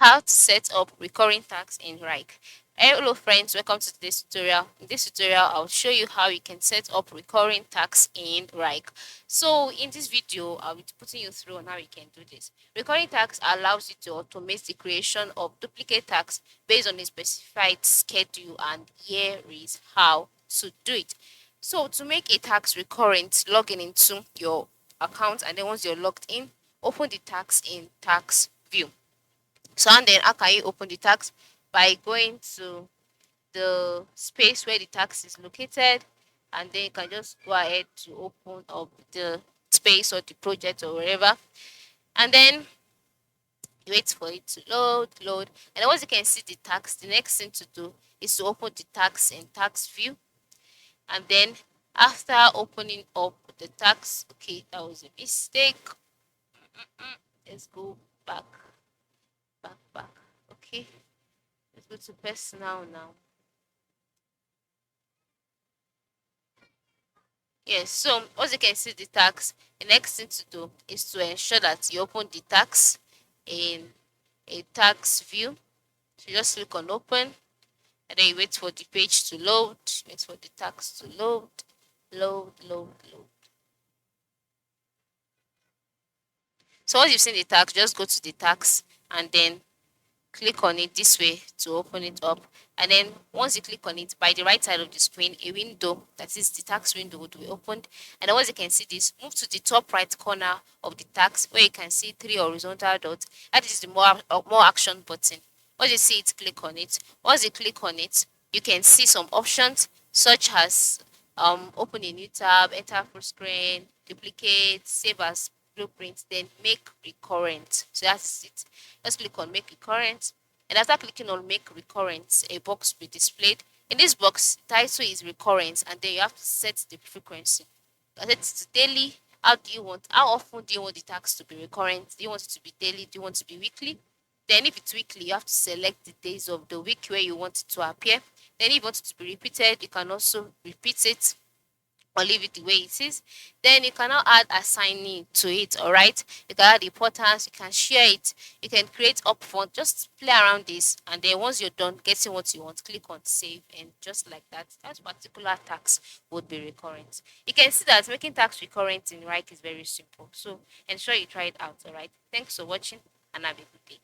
how to set up recurring tax in Wrike. Hello friends, welcome to today's tutorial. In this tutorial, I'll show you how you can set up recurring tax in Wrike. So in this video, I'll be putting you through on how you can do this. Recurring tax allows you to automate the creation of duplicate tax based on a specified schedule, and here is how to do it. So to make a tax recurrent, log in into your account, and then once you're logged in, open the tax in tax view. So and then how can you open the tax? By going to the space where the tax is located, and then you can just go ahead to open up the space or the project or wherever, and then you wait for it to load, and then once you can see the tax, the next thing to do is to open the tax in tax view. And then after opening up the tax, okay, that was a mistake. Let's go back. Okay, let's go to personal now. Yes, so once you can see the tax, the next thing to do is to ensure that you open the tax in a tax view. So just click on open, and then you wait for the page to load, wait for the tax to load. So once you've seen the tax, just go to the tax and then click on it this way to open it up. And then once you click on it, by the right side of the screen, a window, that is the tax window, would be opened. And then once you can see this, move to the top right corner of the tax where you can see 3 horizontal dots. That is the more action button. Once you see it, click on it. Once you click on it, you can see some options such as open a new tab, enter full screen, duplicate, save as blueprint, then make recurrent. So that's it. Just click on make recurrent, and after clicking on make recurrent, a box will be displayed. In this box, title is recurrent, and then you have to set the frequency. Set it to daily. How often do you want the tax to be recurrent? Do you want it to be daily? Do you want it to be weekly? Then if it's weekly, you have to select the days of the week where you want it to appear. Then if you want it to be repeated, you can also repeat it or leave it the way it is. Then you can now add assignee to it. All right, you can add importance, you can share it, you can create upfront. Just play around this, and then once you're done getting what you want, click on save, and just like that, that particular tax would be recurrent. You can see that making tax recurrent in Wrike is very simple, so ensure you try it out. All right, thanks for watching and have a good day.